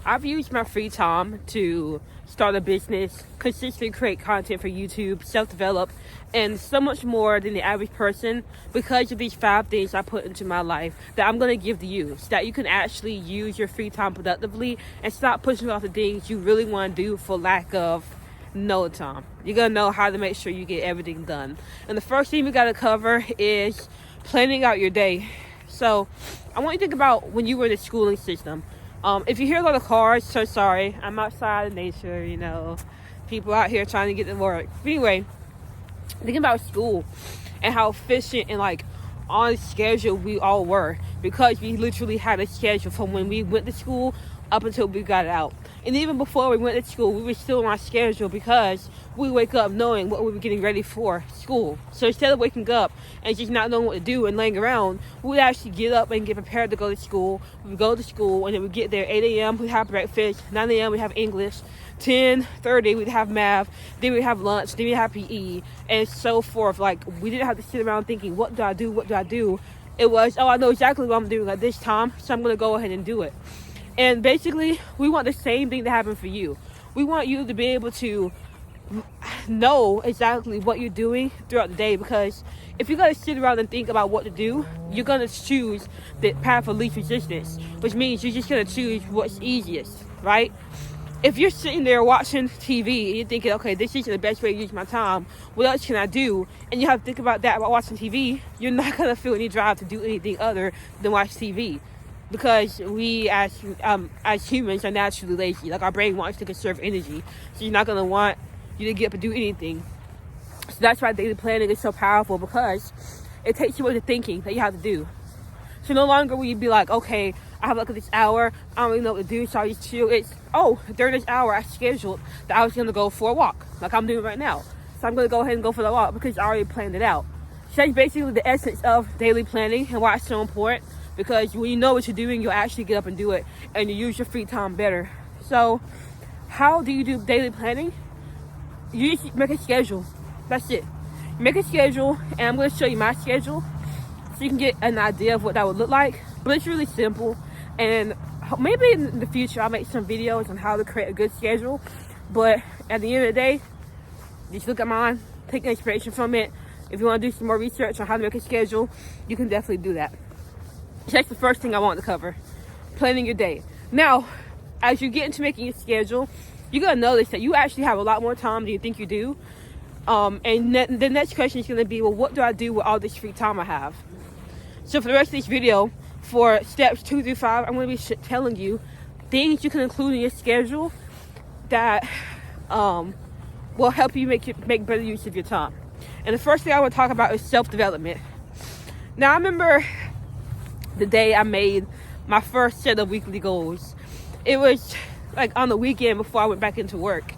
I've used my free time to start a business, consistently create content for YouTube, self-develop, and so much more than the average person because of these 5 things I put into my life that I'm going to give to you so that you can actually use your free time productively and stop pushing off the things you really want to do for lack of no time. You're going to know how to make sure you get everything done. And the first thing we got to cover is planning out your day. So I want you to think about when you were in the schooling system. If you hear a lot of cars, so sorry. I'm outside in nature, people out here trying to get to work. But anyway, thinking about school and how efficient and on schedule we all were because we literally had a schedule from when we went to school up until we got out. And even before we went to school, we were still on our schedule because we wake up knowing what we were getting ready for school. So instead of waking up and just not knowing what to do and laying around, we would actually get up and get prepared to go to school. We would go to school and then we'd get there 8 a.m. We'd have breakfast. 9 a.m. we'd have English. 10:30 we'd have math. Then we'd have lunch. Then we'd have PE and so forth. We didn't have to sit around thinking, what do I do? What do I do? It was, I know exactly what I'm doing at this time, so I'm going to go ahead and do it. And basically, we want the same thing to happen for you. We want you to be able to know exactly what you're doing throughout the day, because if you're going to sit around and think about what to do, you're going to choose the path of least resistance, which means you're just going to choose what's easiest, right? If you're sitting there watching TV and you're thinking, okay, this isn't the best way to use my time, what else can I do? And you have to think about that while watching TV, you're not going to feel any drive to do anything other than watch TV. Because we as humans are naturally lazy. Our brain wants to conserve energy. So you're not going to want you to get up and do anything. So that's why daily planning is so powerful, because it takes you away the thinking that you have to do. So no longer will you be like, okay, I have a look at this hour, I don't really know what to do, so I just chill. It's, during this hour I scheduled that I was going to go for a walk, like I'm doing right now. So I'm going to go ahead and go for the walk because I already planned it out. So that's basically the essence of daily planning and why it's so important. Because when you know what you're doing, you'll actually get up and do it, and you use your free time better. So how do you do daily planning? You just make a schedule. That's it. Make a schedule, and I'm going to show you my schedule so you can get an idea of what that would look like. But it's really simple, and maybe in the future I'll make some videos on how to create a good schedule. But at the end of the day, just look at mine, take inspiration from it. If you want to do some more research on how to make a schedule, you can definitely do that. So that's the first thing I want to cover, planning your day. Now, as you get into making your schedule, you're going to notice that you actually have a lot more time than you think you do. And the next question is going to be, well, what do I do with all this free time I have? So for the rest of this video, for steps 2 through 5, I'm going to be telling you things you can include in your schedule that will help you make better use of your time. And the first thing I want to talk about is self-development. Now, I remember the day I made my first set of weekly goals. It was on the weekend before I went back into work.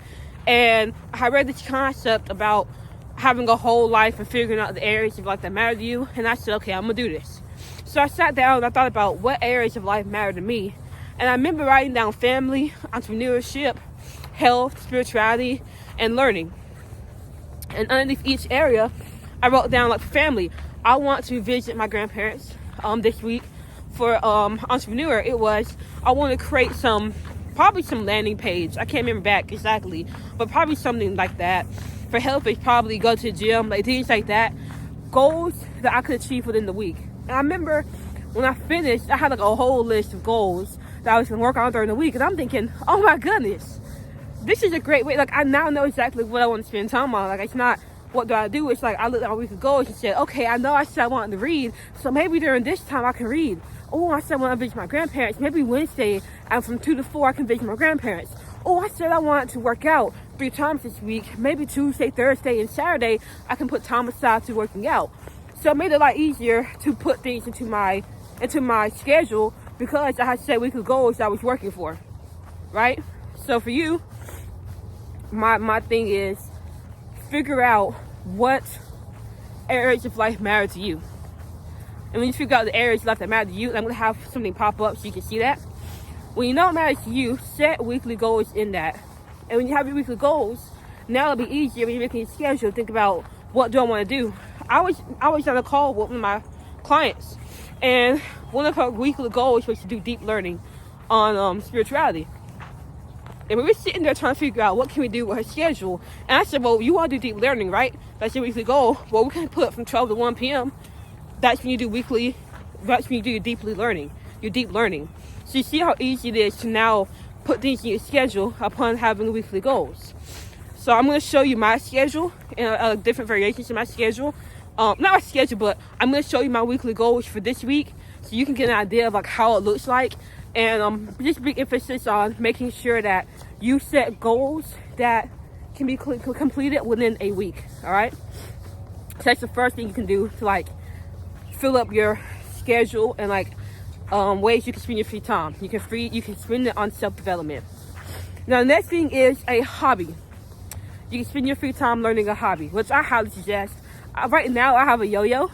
And I read this concept about having a whole life and figuring out the areas of life that matter to you. And I said, okay, I'm going to do this. So I sat down and I thought about what areas of life matter to me. And I remember writing down family, entrepreneurship, health, spirituality, and learning. And underneath each area, I wrote down family. I want to visit my grandparents this week. For entrepreneur, it was I want to create probably some landing page. I can't remember back exactly, but probably something like that. For health, it's probably go to the gym, things like that. Goals that I could achieve within the week. And I remember when I finished, I had a whole list of goals that I was going to work on during the week. And I'm thinking, oh my goodness, this is a great way. I now know exactly what I want to spend time on. It's not, what do I do? It's I looked at my weekly goals and said, okay, I know I said I wanted to read, so maybe during this time I can read. Oh, I said I want to visit my grandparents. Maybe Wednesday, and from 2 to 4, I can visit my grandparents. Oh, I said I wanted to work out 3 times this week. Maybe Tuesday, Thursday, and Saturday, I can put time aside to working out. So it made it a lot easier to put things into my schedule because I had set weekly goals I was working for, right? So for you, my thing is figure out what areas of life matter to you. And when you figure out the areas of life that matter to you, I'm going to have something pop up so you can see that. When you know it matters to you, set weekly goals in that. And when you have your weekly goals, now it'll be easier when you're making your schedule to think about, what do I want to do? I was on a call with one of my clients, and one of her weekly goals was to do deep learning on spirituality. And we were sitting there trying to figure out what can we do with her schedule. And I said, well, you want to do deep learning, right? That's your weekly goal. Well, we can put from 12 to 1 p.m. That's when you do weekly, that's when you do your deep learning. So you see how easy it is to now put things in your schedule upon having weekly goals. So I'm going to show you my schedule and different variations of my schedule. Not my schedule, but I'm going to show you my weekly goals for this week so you can get an idea of like how it looks like. And just big emphasis on making sure that you set goals that can be completed within a week. All right. So that's the first thing you can do to like fill up your schedule and like ways you can spend your free time. You can spend it on self-development. Now the next thing is a hobby. You can spend your free time learning a hobby, which I highly suggest. Right now I have a yo-yo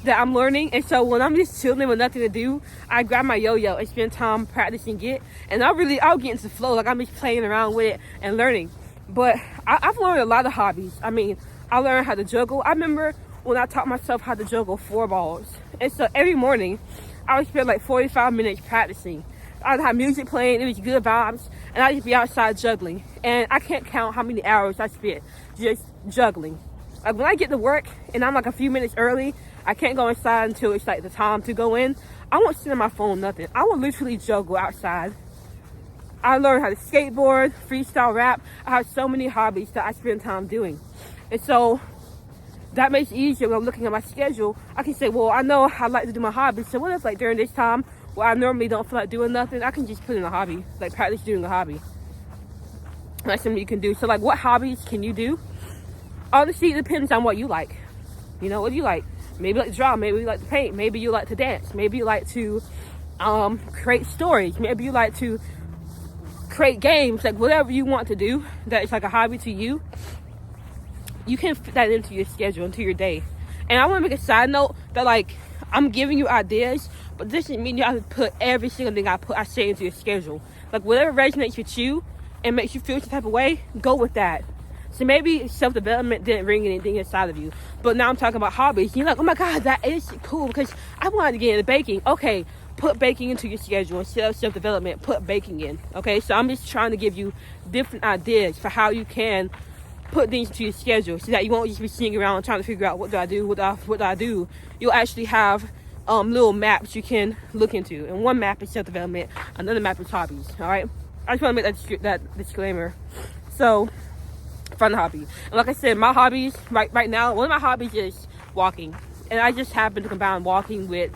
that I'm learning, and so when I'm just chilling with nothing to do, I grab my yo-yo and spend time practicing it, and I'll get into the flow, like I'm just playing around with it and learning. But I've learned a lot of hobbies. I mean, I learned how to juggle. I remember when I taught myself how to juggle 4 balls, and so every morning I would spend like 45 minutes practicing. I'd have music playing, it was good vibes, and I'd just be outside juggling, and I can't count how many hours I spent just juggling. Like when I get to work and I'm like a few minutes early, I can't go inside until it's like the time to go in. I won't sit on my phone, nothing. I will literally juggle outside. I learned how to skateboard, freestyle rap. I have so many hobbies that I spend time doing. And so that makes it easier when I'm looking at my schedule. I can say, well, I know I like to do my hobbies. So what if like during this time where I normally don't feel like doing nothing, I can just put in a hobby, like practice doing a hobby. That's something you can do. So like what hobbies can you do? Honestly, it depends on what you like. You know, what do you like? Maybe you like to draw, maybe you like to paint, maybe you like to dance, maybe you like to create stories, maybe you like to create games, like whatever you want to do that is like a hobby to you, you can fit that into your schedule, into your day. And I want to make a side note that like I'm giving you ideas, but this doesn't mean you have to put every single thing I say into your schedule. Like whatever resonates with you and makes you feel some type of way, go with that. So maybe self-development didn't bring anything inside of you, but now I'm talking about hobbies. You're like, oh my God, that is cool because I wanted to get into baking. Okay, put baking into your schedule. Instead of self-development, put baking in. Okay, so I'm just trying to give you different ideas for how you can put things into your schedule so that you won't just be sitting around trying to figure out what do I do. You'll actually have little maps you can look into. And one map is self-development, another map is hobbies. All right, I just want to make that disclaimer. So fun hobby. And like I said, my hobbies right now, one of my hobbies is walking, and I just happen to combine walking with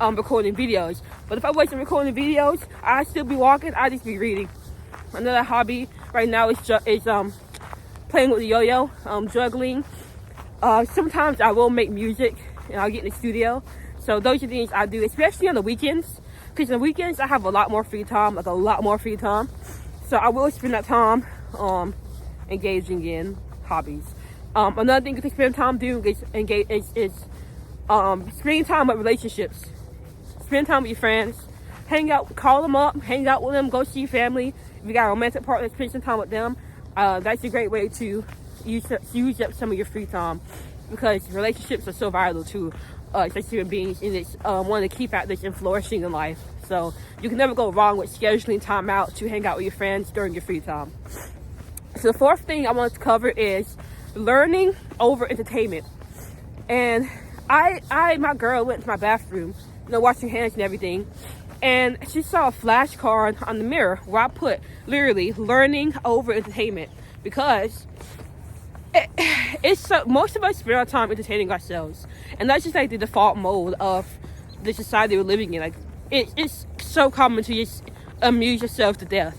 recording videos. But if I wasn't recording videos, I'd still be walking. I'd just be reading. Another hobby right now is playing with the yo-yo, juggling. Sometimes I will make music and I'll get in the studio. So those are things I do, especially on the weekends, because on the weekends I have a lot more free time. So I will spend that time engaging in hobbies. Another thing you can spend time doing is spending time with relationships. Spend time with your friends. Hang out, call them up, hang out with them, go see your family. If you got a romantic partner, spend some time with them. That's a great way to use up some of your free time, because relationships are so vital to us as human beings, and it's one of the key factors in flourishing in life. So you can never go wrong with scheduling time out to hang out with your friends during your free time. So the fourth thing I want to cover is learning over entertainment. And my girl went to my bathroom, washing hands and everything, and she saw a flashcard on the mirror where I put literally learning over entertainment, because most of us spend our time entertaining ourselves, and that's just like the default mode of the society we're living in. Like it's so common to just amuse yourself to death.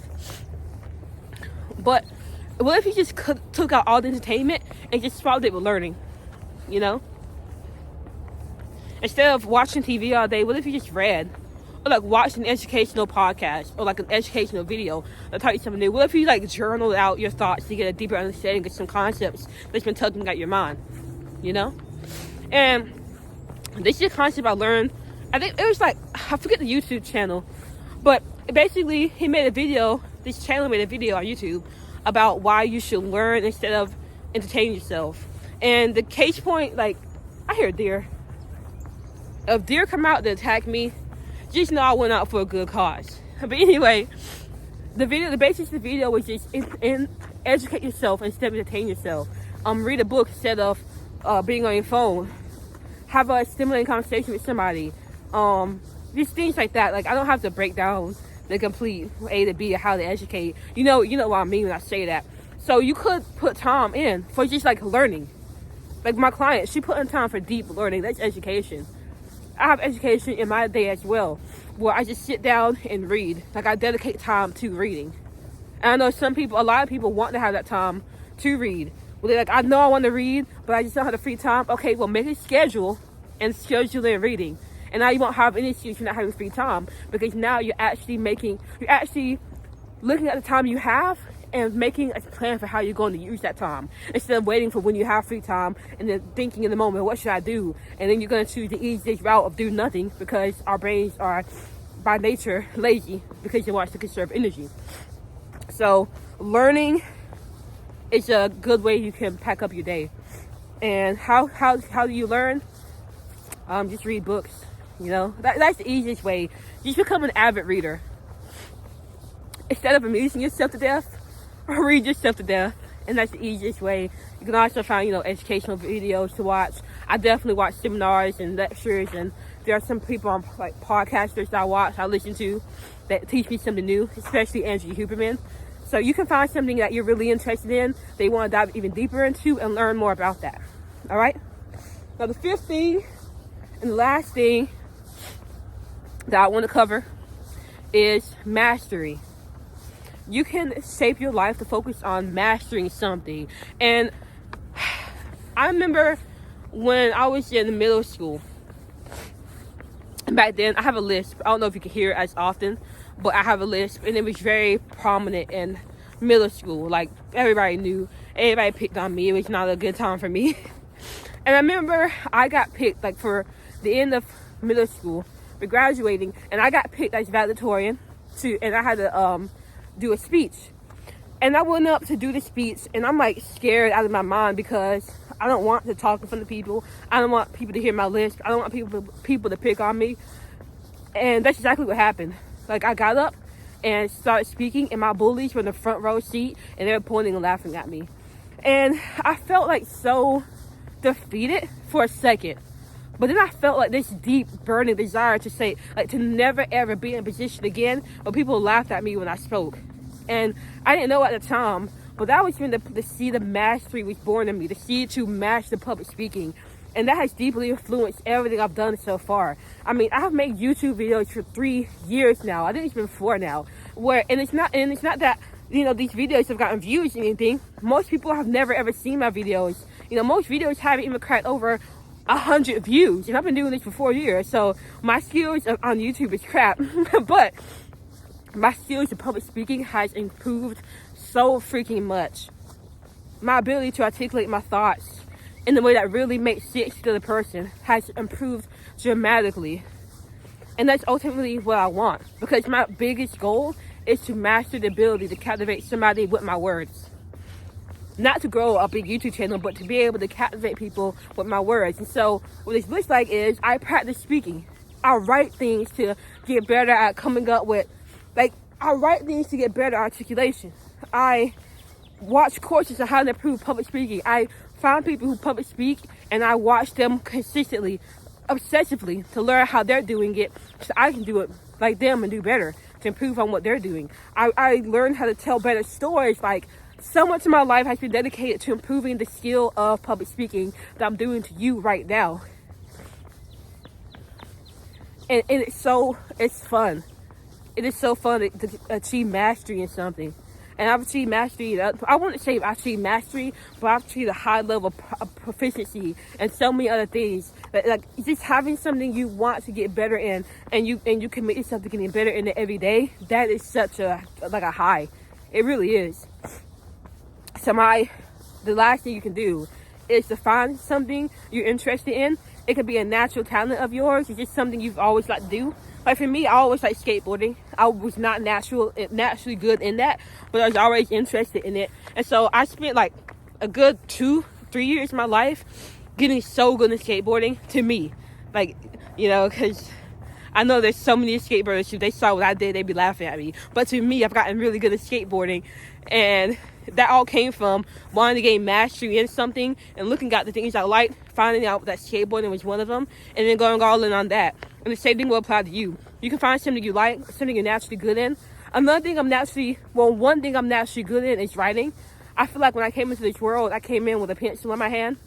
But what if you just took out all the entertainment and just swapped it with learning? Instead of watching TV all day, what if you just read? Or like watch an educational podcast or like an educational video that taught you something new. What if you like journal out your thoughts to get a deeper understanding of some concepts that's been tugging at your mind? And this is a concept I learned. I think it was like, I forget the YouTube channel, but basically this channel made a video on YouTube about why you should learn instead of entertain yourself. And the case point, like, I hear a deer. If deer come out to attack me, just know I went out for a good cause. But anyway, The basis of the video was just educate yourself instead of entertain yourself. Read a book instead of being on your phone. Have a stimulating conversation with somebody. Just things like that. Like, I don't have to break down the complete A to B of how to educate. You know what I mean when I say that. So you could put time in for just like learning. Like my client, she put in time for deep learning. That's education. I have education in my day as well, where I just sit down and read. Like, I dedicate time to reading. And I know a lot of people want to have that time to read. Well, they're like, I know I want to read, but I just don't have the free time. Okay, well, make a schedule and schedule in reading. And now you won't have any excuse for not having free time, because now you're actually looking at the time you have and making a plan for how you're going to use that time, instead of waiting for when you have free time and then thinking in the moment, what should I do? And then you're going to choose the easiest route of doing nothing, because our brains are by nature lazy, because they want to conserve energy. So learning is a good way you can pack up your day. And how do you learn? Just read books. That's the easiest way. Just become an avid reader. Instead of amusing yourself to death, read yourself to death. And that's the easiest way. You can also find, educational videos to watch. I definitely watch seminars and lectures, and there are some people on like podcasters that I listen to that teach me something new, especially Andrew Huberman. So you can find something that you're really interested in, that you want to dive even deeper into and learn more about that. All right? Now, the fifth thing and the last thing that I want to cover is mastery. You can shape your life to focus on mastering something. And I remember when I was in middle school, back then, I have a lisp. I don't know if you can hear it as often, but I have a lisp, and it was very prominent in middle school. Like, everybody picked on me. It was not a good time for me. And I remember I got picked, like, for the end of middle school, for graduating, and I got picked as valedictorian, and I had to do a speech. And I went up to do the speech, and I'm like scared out of my mind, because I don't want to talk in front of people. I don't want people to hear my lisp. I don't want people to pick on me. And that's exactly what happened. Like, I got up and started speaking, and my bullies were in the front row seat, and they were pointing and laughing at me. And I felt like so defeated for a second. But then I felt like this deep burning desire to say, like, to never ever be in a position again where people laughed at me when I spoke. And I didn't know at the time, but that was when the seed of mastery was born in me, the seed to master public speaking. And that has deeply influenced everything I've done so far. I mean, I have made YouTube videos for 3 years now. I think it's been 4 now. And it's not that, these videos have gotten views or anything. Most people have never ever seen my videos. Most videos haven't even cracked over 100 views, and I've been doing this for 4 years, so my skills on YouTube is crap. But my skills in public speaking has improved so freaking much. My ability to articulate my thoughts in the way that really makes sense to the person has improved dramatically. And that's ultimately what I want, because my biggest goal is to master the ability to captivate somebody with my words. Not to grow a big YouTube channel, but to be able to captivate people with my words. And so what this looks like is I practice speaking. I write things to get better at coming up with, I write things to get better articulation. I watch courses on how to improve public speaking. I find people who public speak, and I watch them consistently, obsessively, to learn how they're doing it, so I can do it like them and do better, to improve on what they're doing. I learned how to tell better stories. Like, so much of my life has been dedicated to improving the skill of public speaking that I'm doing to you right now. And it's fun. It is so fun to achieve mastery in something. And I've achieved mastery. I wouldn't say I've achieved mastery, but I've achieved a high level of proficiency and so many other things. Like, just having something you want to get better in, and you commit yourself to getting better in it every day. That is such a high. It really is. So the last thing you can do is to find something you're interested in. It could be a natural talent of yours. It's just something you've always liked to do. Like, for me, I always liked skateboarding. I was not naturally good in that, but I was always interested in it. And so I spent like a good 2-3 years of my life getting so good at skateboarding, to me. Like, because I know there's so many skateboarders, if they saw what I did, they'd be laughing at me. But to me, I've gotten really good at skateboarding. And that all came from wanting to gain mastery in something and looking at the things I liked, finding out that skateboarding was one of them, and then going all in on that. And the same thing will apply to you. You can find something you like, something you're naturally good in. One thing I'm naturally good in is writing. I feel like when I came into this world, I came in with a pencil in my hand.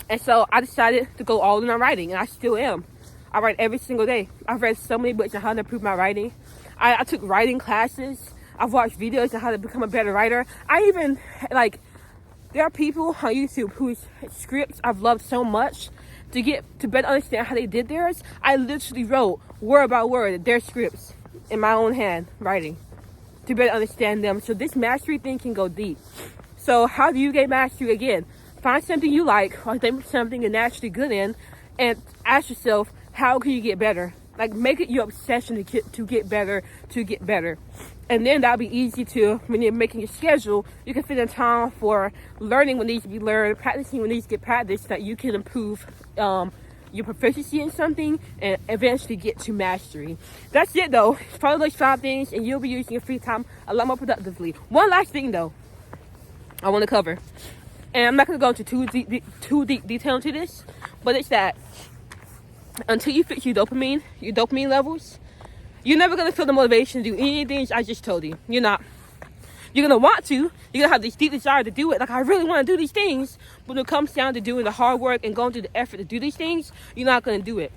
And so I decided to go all in on writing, and I still am. I write every single day. I've read so many books on how to improve my writing. I took writing classes. I've watched videos on how to become a better writer. I even, there are people on YouTube whose scripts I've loved so much to better understand how they did theirs. I literally wrote word by word their scripts in my own hand, writing, to better understand them. So this mastery thing can go deep. So how do you get mastery? Again, find something you like or something you're naturally good in, and ask yourself, how can you get better? Like, make it your obsession to get better. And then that'll be easy to, when you're making your schedule, you can fit in time for learning what needs to be learned, practicing what needs to get practiced, that you can improve your proficiency in something and eventually get to mastery. That's it though. Follow those 5 things and you'll be using your free time a lot more productively. One last thing though I want to cover, and I'm not going to go into too deep detail into this, but it's that until you fix your dopamine levels, you're never going to feel the motivation to do any things I just told you. You're not. You're going to want to. You're going to have this deep desire to do it. Like, I really want to do these things. But when it comes down to doing the hard work and going through the effort to do these things, you're not going to do it.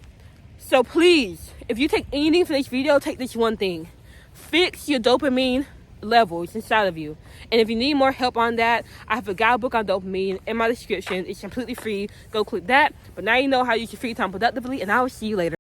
So please, if you take anything from this video, take this one thing. Fix your dopamine levels inside of you. And if you need more help on that, I have a guidebook on dopamine in my description. It's completely free. Go click that. But now you know how to use your free time productively, and I will see you later.